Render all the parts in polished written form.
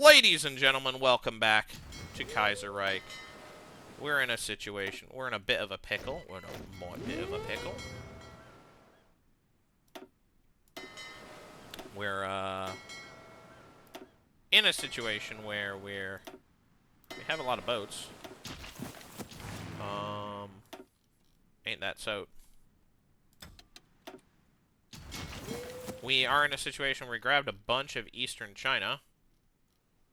Ladies and gentlemen, welcome back to Kaiserreich. We're in a situation. We're in a bit of a pickle. We're in a bit of a pickle. We're in a situation where we have a lot of boats. Ain't that so? We are in a situation where we grabbed a bunch of Eastern China.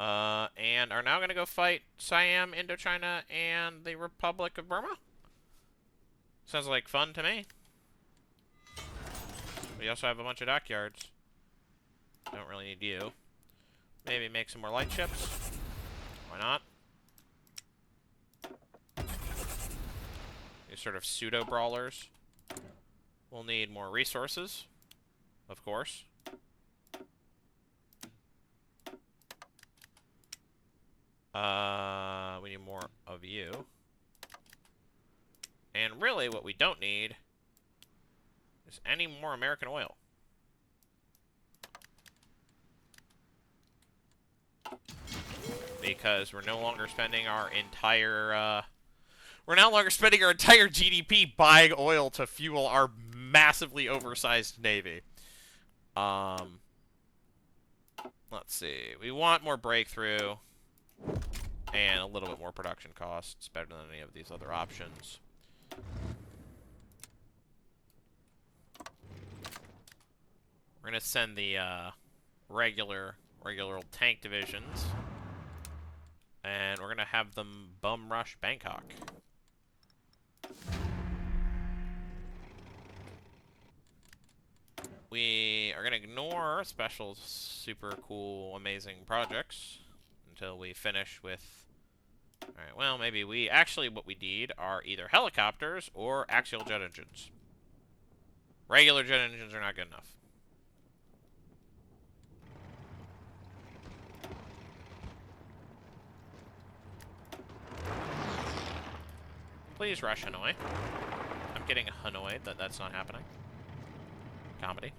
And are now going to go fight Siam, Indochina, and the Republic of Burma? Sounds like fun to me. We also have a bunch of dockyards. Don't really need you. Maybe make some more light ships. Why not? These sort of pseudo-brawlers. We'll need more resources, of course. We need more of you. And really, what we don't need is any more American oil. Because we're no longer spending our entire, GDP buying oil to fuel our massively oversized navy. Let's see. We want more breakthrough. And a little bit more production costs. Better than any of these other options. We're going to send the regular old tank divisions. And we're going to have them bum rush Bangkok. We are going to ignore special, super cool, amazing projects until we finish with... Alright, well, maybe we... Actually, what we need are either helicopters or axial jet engines. Regular jet engines are not good enough. Please rush Hanoi. I'm getting annoyed that that's not happening. Comedy.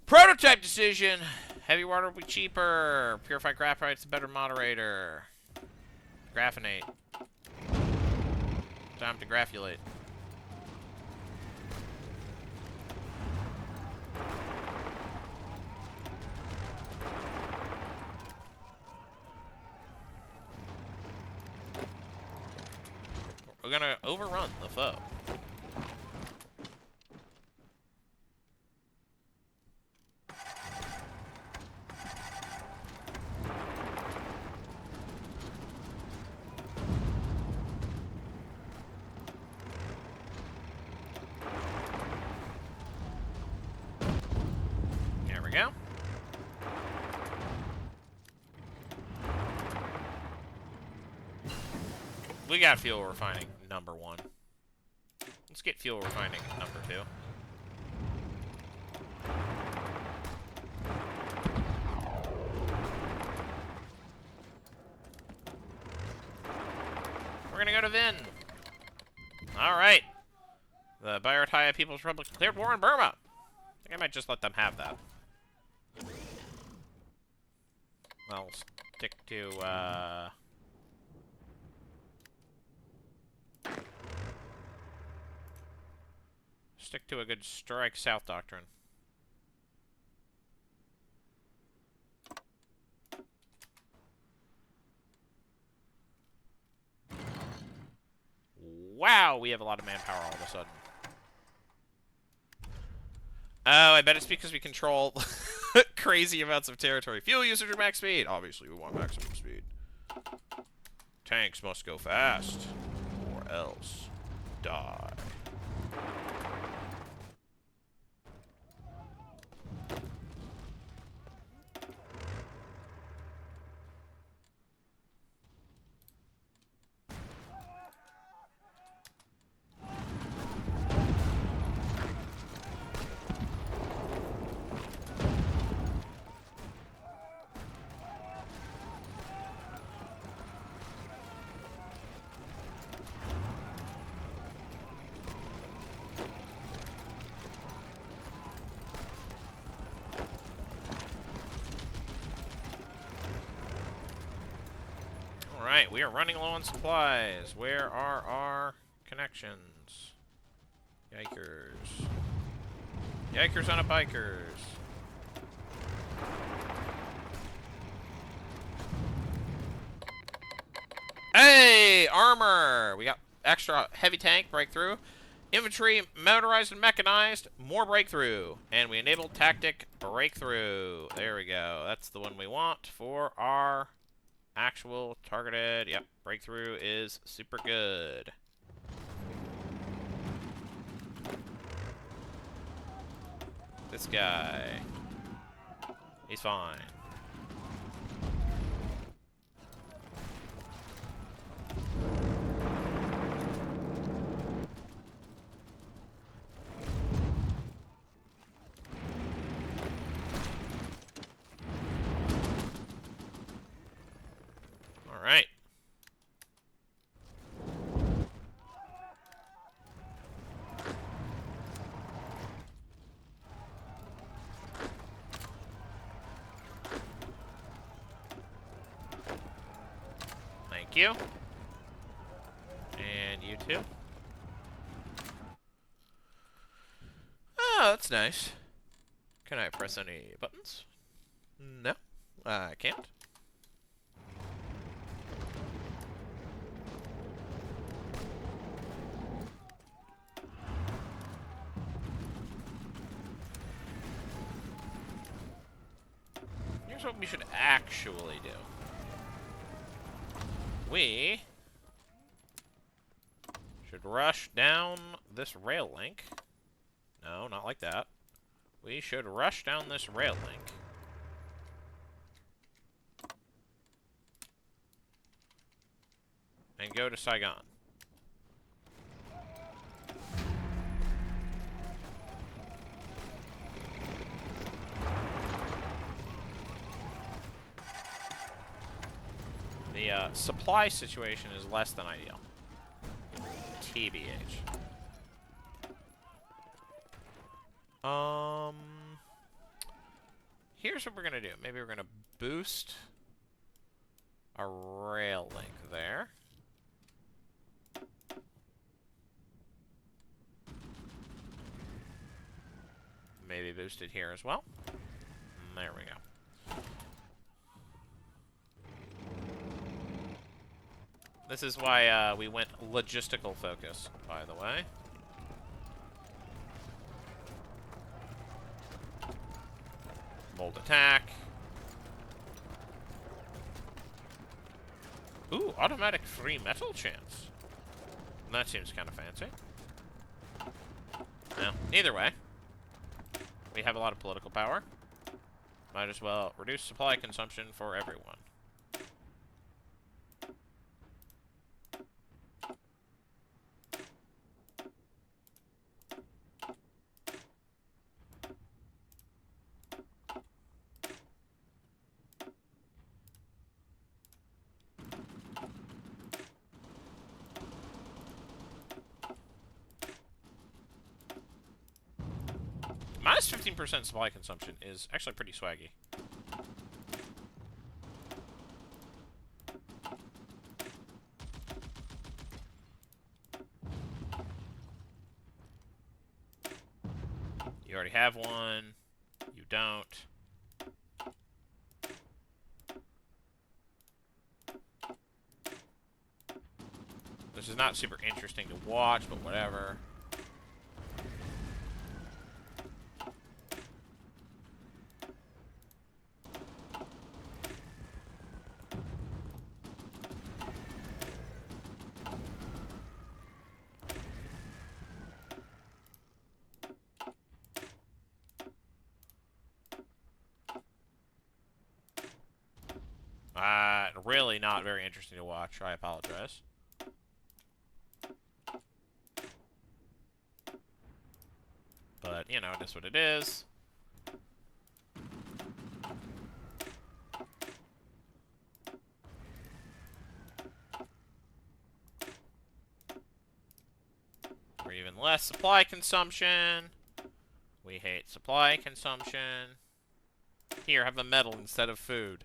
Prototype decision. Heavy water will be cheaper. Purified graphite's a better moderator. Graphinate. Time to graphulate. We're gonna overrun the foe. There we go. We got fuel refining, number 1. Let's get fuel refining, number 2. We're gonna go to Vin. Alright. The Bharatiya People's Republic declared war on Burma. I think I might just let them have that. I'll stick to, stick to a good strike south doctrine. Wow, we have a lot of manpower all of a sudden. Oh, I bet it's because we control crazy amounts of territory. Fuel usage or max speed? Obviously, we want maximum speed. Tanks must go fast, or else die. Alright, we are running low on supplies. Where are our connections? Yikers. Yikers on a bikers. Hey! Armor! We got extra heavy tank breakthrough. Infantry, motorized and mechanized, more breakthrough. And we enabled tactic breakthrough. There we go. That's the one we want for our actual targeted. Yep, breakthrough is super good. This guy. He's fine. Alright. Thank you. And you too. Oh, that's nice. Can I press any buttons? No, I can't. Here's what we should actually do. We should rush down this rail link. No, not like that. We should rush down this rail link. And go to Saigon. The supply situation is less than ideal. TBH. Here's what we're gonna do. Maybe we're gonna boost a rail link there. Maybe boost it here as well. There we go. This is why we went logistical focus, by the way. Mold attack. Ooh, automatic free metal chance. That seems kind of fancy. Well, either way, we have a lot of political power. Might as well reduce supply consumption for everyone. Minus 15% supply consumption is actually pretty swaggy. You already have one. You don't. This is not super interesting to watch, but whatever. Really not very interesting to watch. I apologize. But, you know, it is what it is. Or even less supply consumption. We hate supply consumption. Here, have the metal instead of food.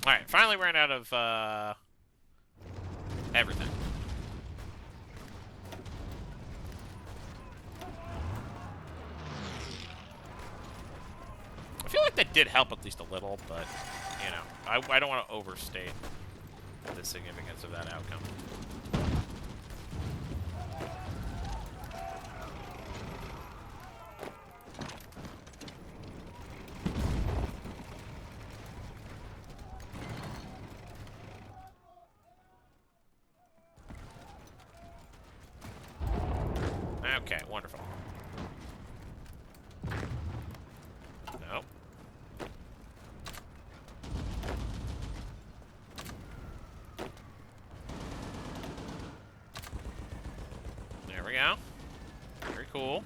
Alright, finally ran out of, everything. I feel like that did help at least a little, but, you know, I don't want to overstate the significance of that outcome. Okay, wonderful. Nope. There we go. Very cool.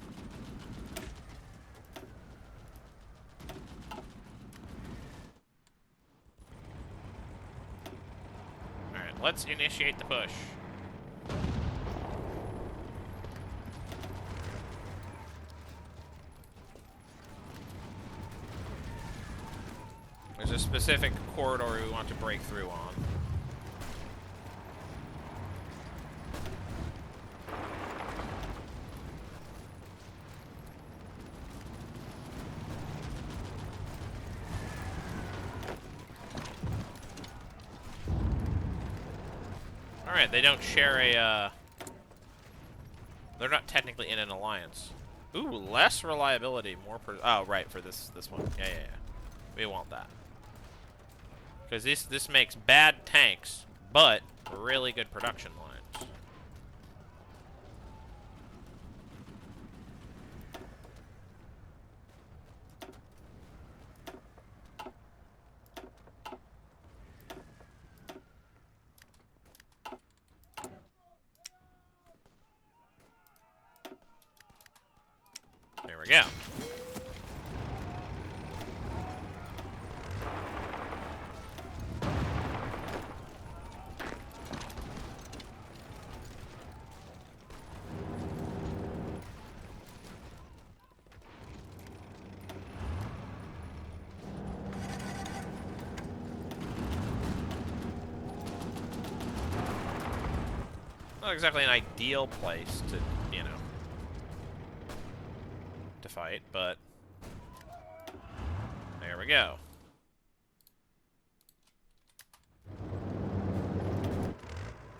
Alright, let's initiate the push. There's a specific corridor we want to break through on. Alright, they don't share a, they're not technically in an alliance. Ooh, less reliability, more oh, right, for this one. Yeah. We want that. Because this makes bad tanks, but really good production lines. There we go. Not exactly an ideal place to, you know, to fight, but there we go.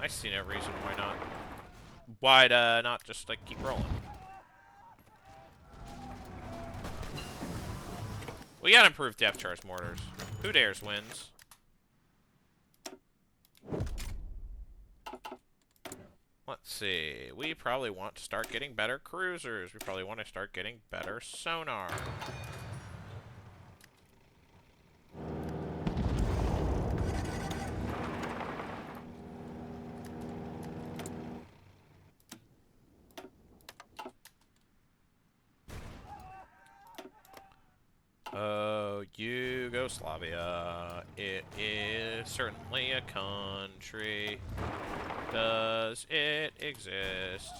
I see no reason why not. Why'd not just like keep rolling? We got improved depth charge mortars. Who dares wins? Let's see. We probably want to start getting better cruisers. We probably want to start getting better sonar. Oh, Yugoslavia. It is certainly a country. Does it exist?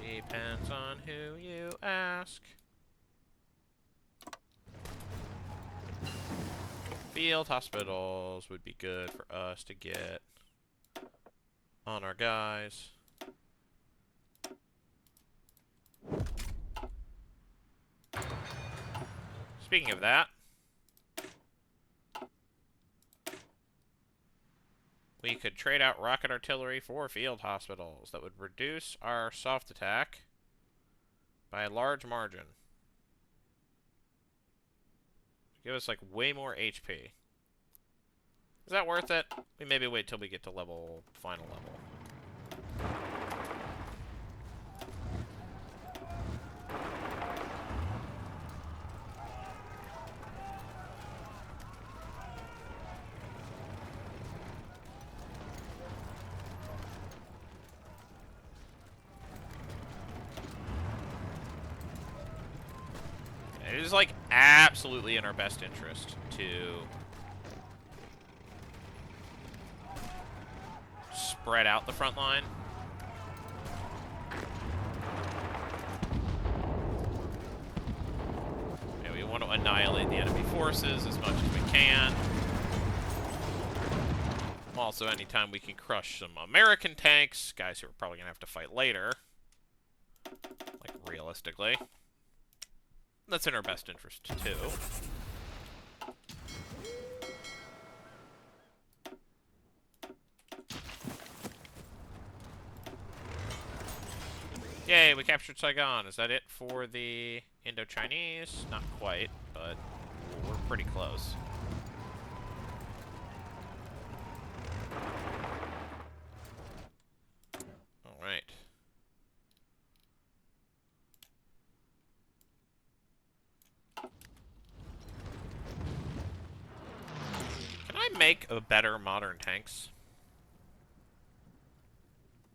Depends on who you ask. Field hospitals would be good for us to get on our guys. Speaking of that, we could trade out rocket artillery for field hospitals. That would reduce our soft attack by a large margin. Give us like way more HP. Is that worth it? We maybe wait till we get to final level. It is like absolutely in our best interest to spread out the front line. And we want to annihilate the enemy forces as much as we can. Also, anytime we can crush some American tanks, guys who are probably going to have to fight later, like, realistically, that's in our best interest, too. Yay, we captured Saigon. Is that it for the Indo-Chinese? Not quite, but we're pretty close. Alright. Can I make a better modern tanks?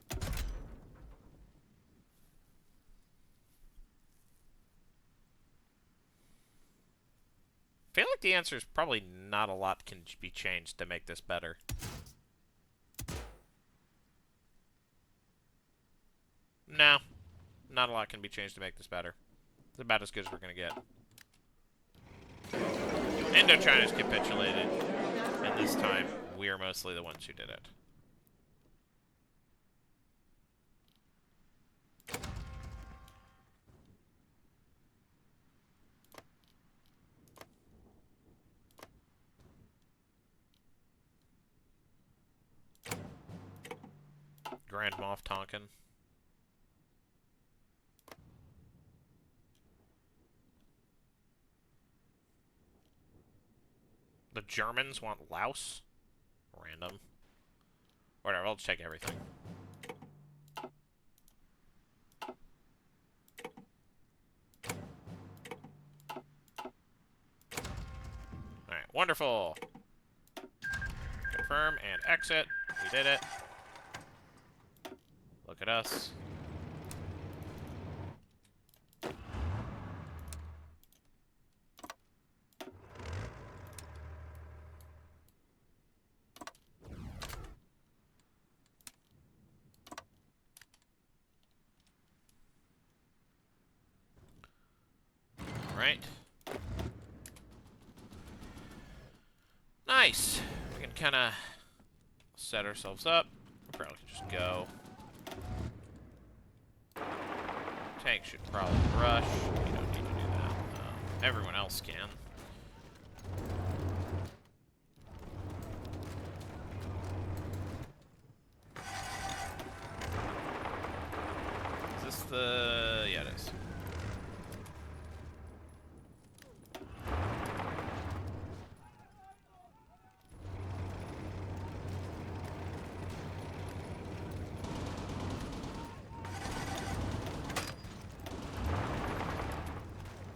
I feel like the answer is probably not a lot can be changed to make this better. No. Not a lot can be changed to make this better. It's about as good as we're going to get. Indochina's capitulated. And this time, we're mostly the ones who did it. Grand Moff Tonkin. The Germans want Laos? Random. Whatever, I'll check everything. Alright, wonderful. Confirm and exit. We did it. Look at us. Right. Nice. We can kind of set ourselves up. We'll probably just go. Tank should probably rush. We don't need to do that. Everyone else can. Is this the... yeah, it is.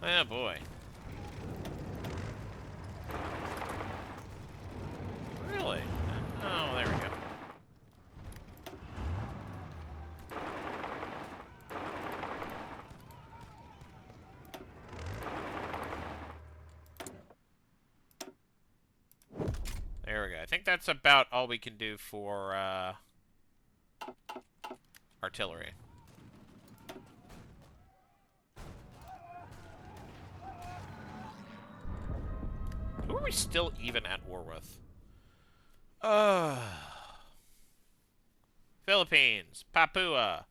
Oh boy. Really? Oh, there we go. There we go. I think that's about all we can do for artillery. Who are we still even at war with? Philippines, Papua.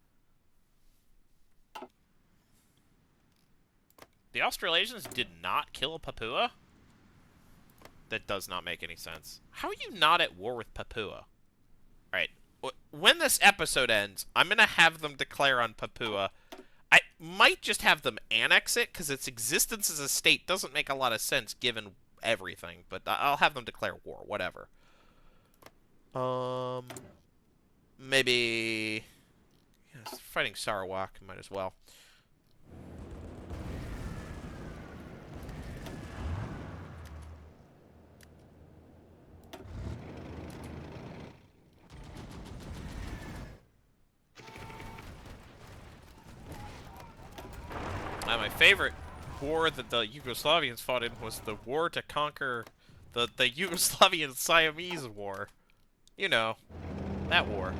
The Australasians did not kill Papua? That does not make any sense. How are you not at war with Papua? Alright, when this episode ends, I'm going to have them declare on Papua. I might just have them annex it, because its existence as a state doesn't make a lot of sense given everything, but I'll have them declare war, whatever. Maybe... yeah, fighting Sarawak, might as well. My favorite war that the Yugoslavians fought in was the war to conquer the Yugoslavian Siamese War. You know, that war.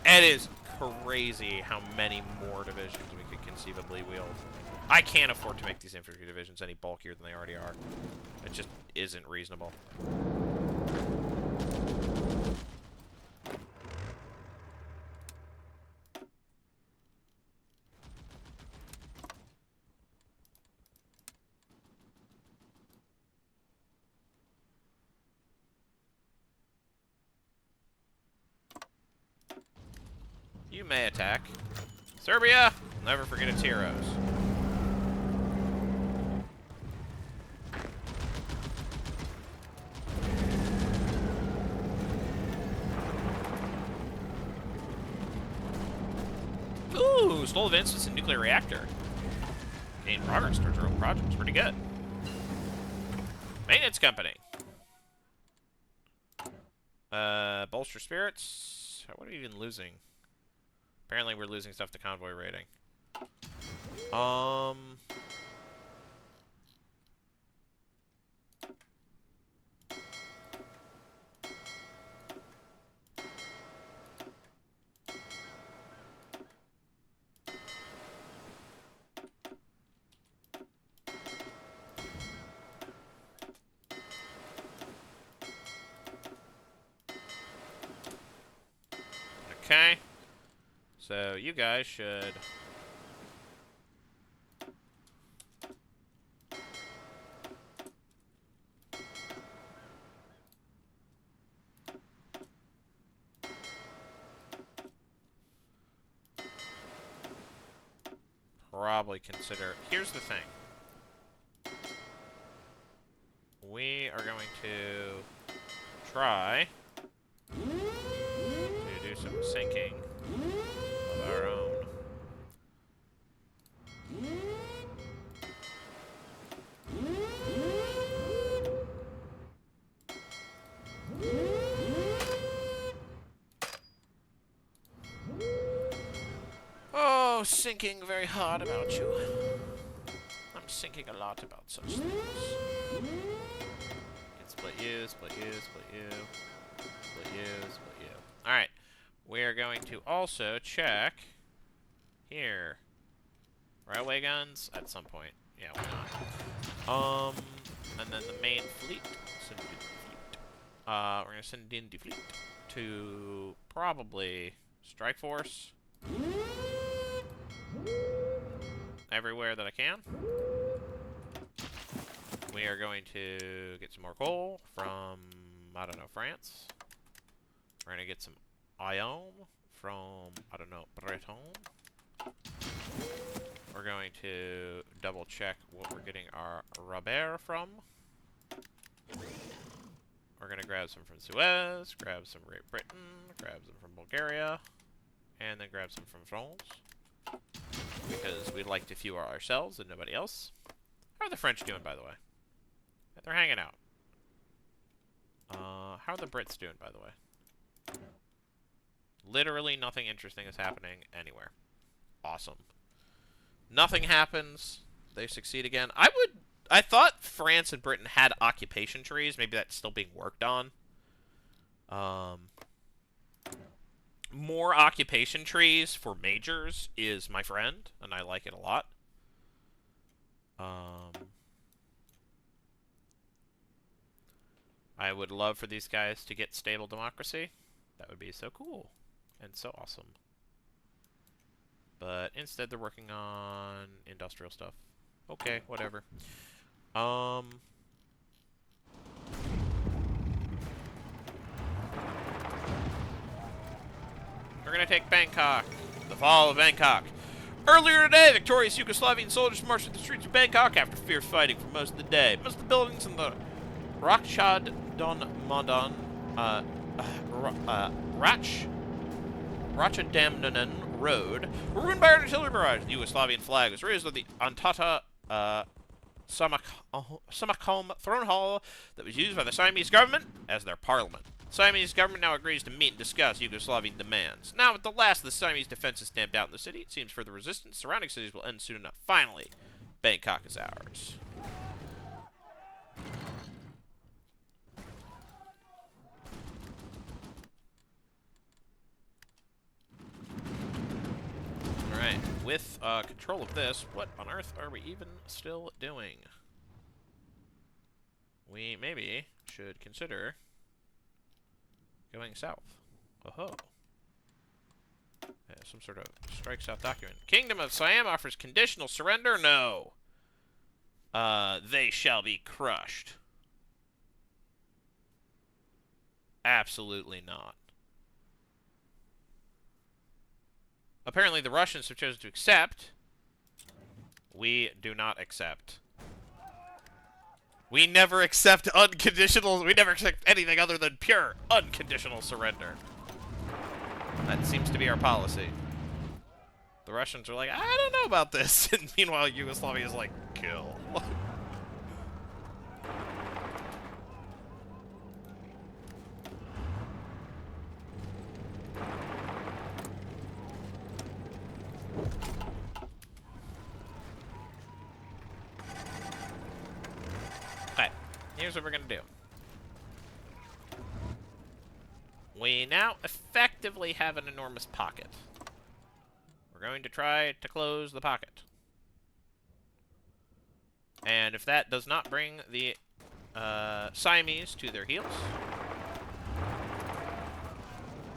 It is crazy how many more divisions we could conceivably wield. I can't afford to make these infantry divisions any bulkier than they already are. It just isn't reasonable. You may attack. Serbia! Never forget its heroes. Ooh, slow advances in nuclear reactor. Gain progress towards our own projects. Pretty good. Maintenance company. Bolster spirits. What are we even losing? Apparently we're losing stuff to convoy rating. Okay. So you guys should probably consider. Here's the thing. We are going to try to do some sinking of our own. Oh, sinking very hard about you. I'm sinking a lot about such things. Can split you, split you, split you, split you, split you. Alright. We are going to also check here. Railway guns at some point. Yeah, why not? And then the main fleet. Send in the fleet. We're gonna send in the fleet to probably Strike Force. Everywhere that I can. We are going to get some more coal from, I don't know, France. We're going to get some iron from, I don't know, Breton. We're going to double check what we're getting our Robert from. We're going to grab some from Suez, grab some Great Britain, grab some from Bulgaria, and then grab some from France. Because we'd like to fuel ourselves and nobody else. How are the French doing, by the way? They're hanging out. How are the Brits doing, by the way? Literally nothing interesting is happening anywhere. Awesome. Nothing happens. They succeed again. I thought France and Britain had occupation trees. Maybe that's still being worked on. More occupation trees for majors is my friend, and I like it a lot. I would love for these guys to get stable democracy. That would be so cool and so awesome. But instead they're working on industrial stuff. Okay, whatever. We're gonna take Bangkok. The fall of Bangkok. Earlier today, victorious Yugoslavian soldiers marched through the streets of Bangkok after fierce fighting for most of the day. Most of the buildings in the Rakchad Don Mandan, Rachadamnanan Road were ruined by an artillery barrage. The Yugoslavian flag was raised on the Antata Samakom throne hall that was used by the Siamese government as their parliament. The Siamese government now agrees to meet and discuss Yugoslavian demands. Now, with the last of the Siamese defenses stamped out in the city, it seems further resistance surrounding cities will end soon enough. Finally, Bangkok is ours. Alright, with control of this, what on earth are we even still doing? We maybe should consider going south. Oh-ho. Yeah, some sort of strike south document. Kingdom of Siam offers conditional surrender? No. They shall be crushed. Absolutely not. Apparently the Russians have chosen to accept. We do not accept. We never accept unconditional... We never accept anything other than pure unconditional surrender. That seems to be our policy. The Russians are like, I don't know about this. And meanwhile, Yugoslavia is like, kill. Okay, here's what we're going to do. We now effectively have an enormous pocket. We're going to try to close the pocket. And if that does not bring the Siamese to their heels,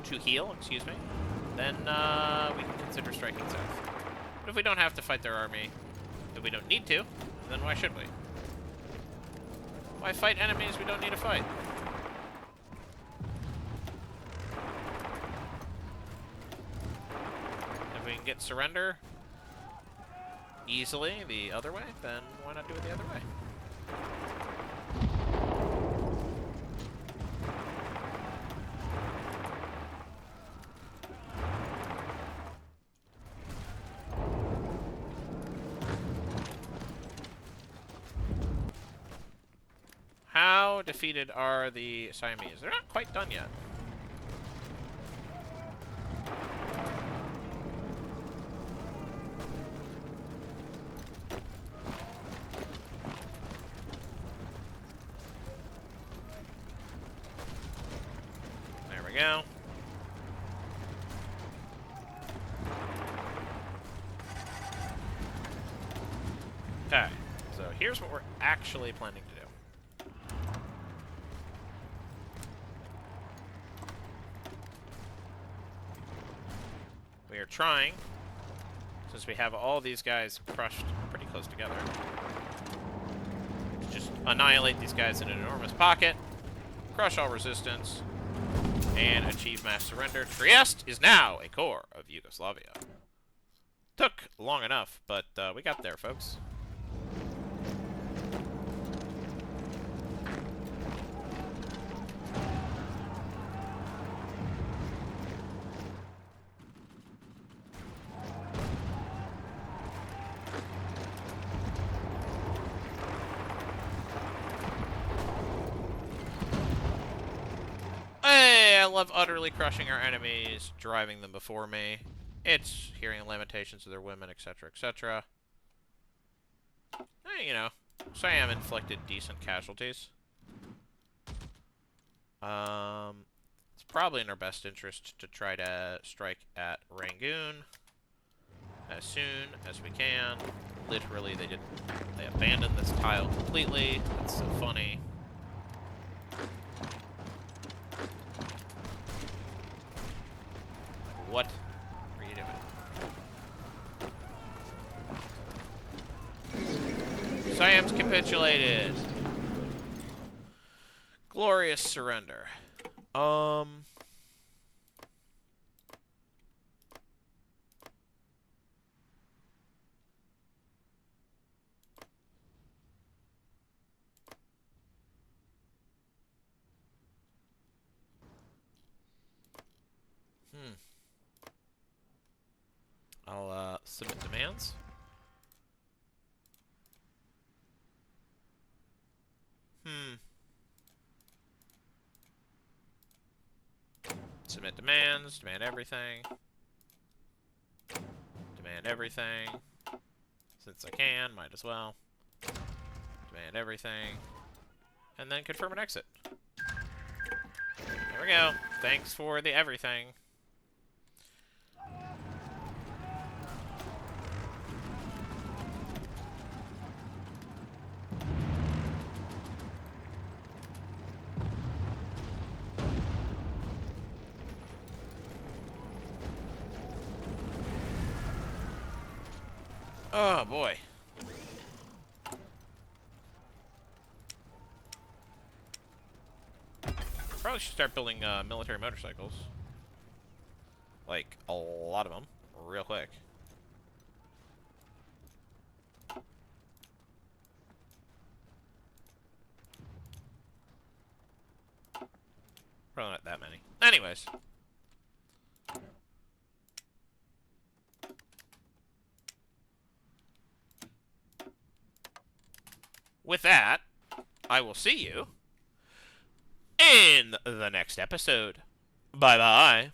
excuse me, then we can consider striking south. But if we don't have to fight their army, if we don't need to, then why should we? Why fight enemies we don't need to fight? If we can get surrender easily the other way, then why not do it the other way? How defeated are the Siamese? They're not quite done yet. There we go. Okay, so here's what we're actually planning to do. We are trying, since we have all these guys crushed pretty close together, to just annihilate these guys in an enormous pocket, crush all resistance, and achieve mass surrender. Trieste is now a core of Yugoslavia. Took long enough, but we got there, folks. I love utterly crushing our enemies, driving them before me. It's hearing the lamentations of their women, etc., etc. You know, Siam inflicted decent casualties. It's probably in our best interest to try to strike at Rangoon as soon as we can. Literally, they abandoned this tile completely. It's so funny. What are you doing? Siam's capitulated. Glorious surrender. I'll submit demands. Submit demands, demand everything. Demand everything. Since I can, might as well. Demand everything. And then confirm an exit. There we go. Thanks for the everything. Oh, boy. Probably should start building military motorcycles. Like, a lot of them. Real quick. Probably not that many. Anyways. With that, I will see you in the next episode. Bye-bye.